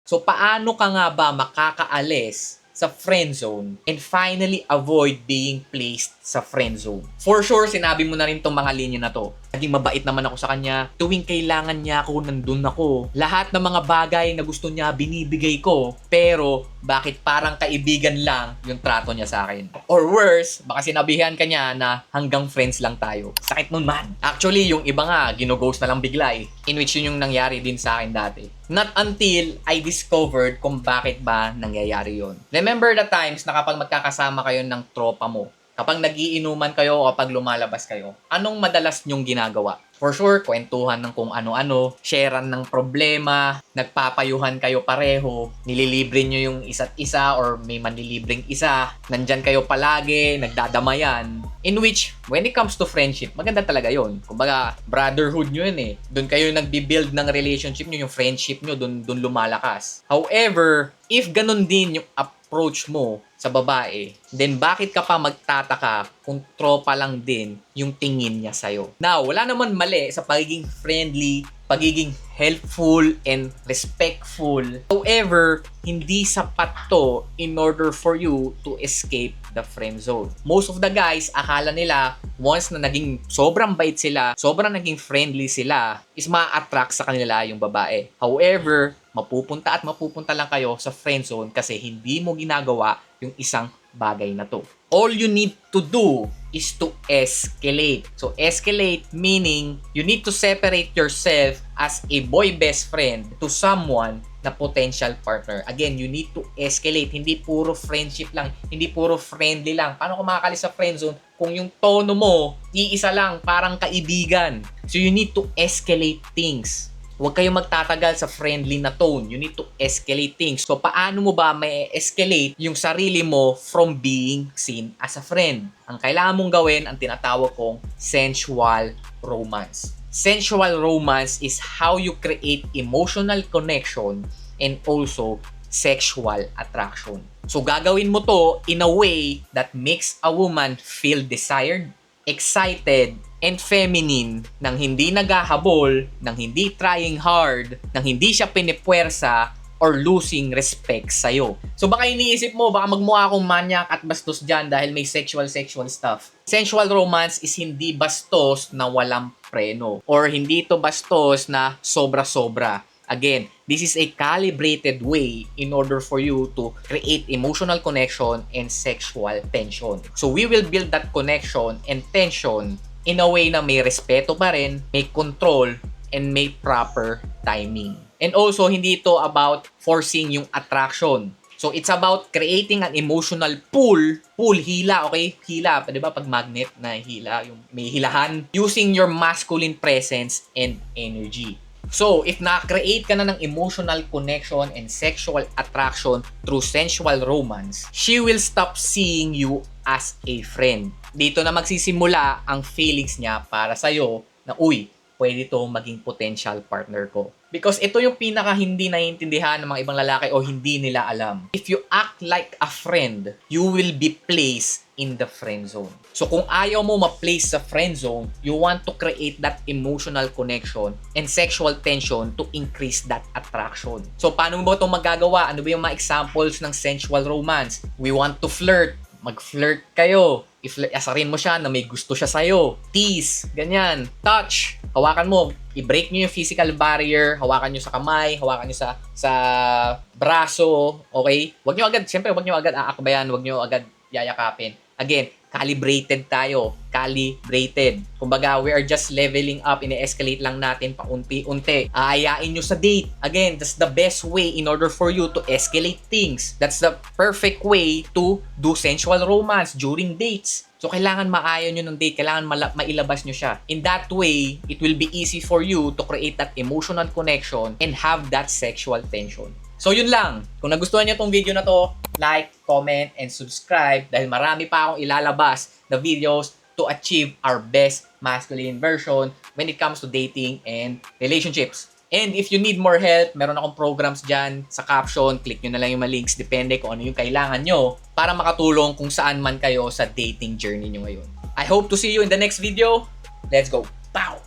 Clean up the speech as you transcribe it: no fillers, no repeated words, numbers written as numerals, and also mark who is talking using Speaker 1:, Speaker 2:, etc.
Speaker 1: So paano ka nga ba makakaalis sa friend zone and finally avoid being placed sa friend zone? For sure, sinabi mo na rin tong mga linya na to. Naging mabait naman ako sa kanya. Tuwing kailangan niya ako, nandun ako. Lahat ng mga bagay na gusto niya, binibigay ko. Pero, bakit parang kaibigan lang yung trato niya sa akin? Or worse, baka sinabihan ka niya na hanggang friends lang tayo. Sakit nun man. Actually, yung iba nga, ginoghost na lang bigla eh. In which yun yung nangyari din sa akin dati. Not until I discovered kung bakit ba nangyayari yon. Remember the times na kapag magkakasama kayo ng tropa mo, kapag nagiinuman kayo o kapag lumalabas kayo, anong madalas nyong ginagawa? For sure, kwentuhan ng kung ano-ano, sharean ng problema, nagpapayuhan kayo pareho, nililibre nyo yung isa't isa or may manlilibreng isa, nandyan kayo palagi, nagdadamayan. In which, when it comes to friendship, maganda talaga yon. Kumbaga, brotherhood nyo yun eh. Doon kayo nagbibuild ng relationship nyo, yung friendship nyo, doon lumalakas. However, if ganun din yung approach mo sa babae, then bakit ka pa magtataka kung tropa lang din yung tingin niya sa'yo? Now, wala naman mali sa pagiging friendly, pagiging helpful, and respectful. However, hindi sapat to in order for you to escape the friend zone. Most of the guys, akala nila, once na naging sobrang bait sila, sobrang naging friendly sila, is ma-attract sa kanila yung babae. However, mapupunta lang kayo sa friend zone kasi hindi mo ginagawa yung isang bagay na to. All you need to do is to escalate. So, escalate meaning you need to separate yourself as a boy best friend to someone na potential partner. Again, you need to escalate. Hindi puro friendship lang. Hindi puro friendly lang. Paano ka makakalis sa friend zone kung yung tono mo, iisa lang, parang kaibigan? So, you need to escalate things. Huwag kayong magtatagal sa friendly na tone. You need to escalate things. So, paano mo ba may escalate yung sarili mo from being seen as a friend? Ang kailangan mong gawin, ang tinatawag kong sensual romance. Sensual romance is how you create emotional connection and also sexual attraction. So, gagawin mo to in a way that makes a woman feel desired, excited, and feminine, nang hindi naghahabol, nang hindi trying hard, nang hindi siya pinipwersa or losing respect sa'yo. So baka iniisip mo, baka magmukha akong manyak at bastos dyan dahil may sexual stuff. Sensual romance is hindi bastos na walang preno or hindi to bastos na sobra-sobra. Again, this is a calibrated way in order for you to create emotional connection and sexual tension. So we will build that connection and tension in a way na may respeto pa rin, may control, and may proper timing. And also, hindi ito about forcing yung attraction. So, it's about creating an emotional pull. Pull, hila, okay? Hila, di ba? Pag magnet na hila, yung may hilahan. Using your masculine presence and energy. So, if na-create ka na ng emotional connection and sexual attraction through sensual romance, she will stop seeing you as a friend. Dito na magsisimula ang feelings niya para sa'yo na, uy, pwede to maging potential partner ko. Because ito yung pinaka hindi naiintindihan ng mga ibang lalaki o hindi nila alam. If you act like a friend, you will be placed in the friend zone. So kung ayaw mo ma-place sa friend zone, you want to create that emotional connection and sexual tension to increase that attraction. So paano mo ba itong magagawa? Ano ba yung mga examples ng sensual romance? We want to flirt. Mag-flirt kayo. Asarin mo siya na may gusto siya sa'yo. Tease, ganyan. Touch. Hawakan mo. I-break nyo yung physical barrier. Hawakan nyo sa kamay. Hawakan nyo sa braso. Okay? Siyempre, wag nyo agad aakbayan. Wag nyo agad yayakapin. Again, calibrated tayo. Calibrated. Kumbaga, we are just leveling up. Ine-escalate lang natin paunti-unti. Aayain nyo sa date. Again, that's the best way in order for you to escalate things. That's the perfect way to do sensual romance during dates. So, kailangan maayaw nyo ng date. Kailangan mailabas nyo siya. In that way, it will be easy for you to create that emotional connection and have that sexual tension. So, yun lang. Kung nagustuhan nyo tong video na to, like, comment, and subscribe dahil marami pa akong ilalabas na videos to achieve our best masculine version when it comes to dating and relationships. And if you need more help, meron akong programs dyan sa caption. Click nyo na lang yung mga links. Depende kung ano yung kailangan nyo para makatulong kung saan man kayo sa dating journey nyo ngayon. I hope to see you in the next video. Let's go. Pow!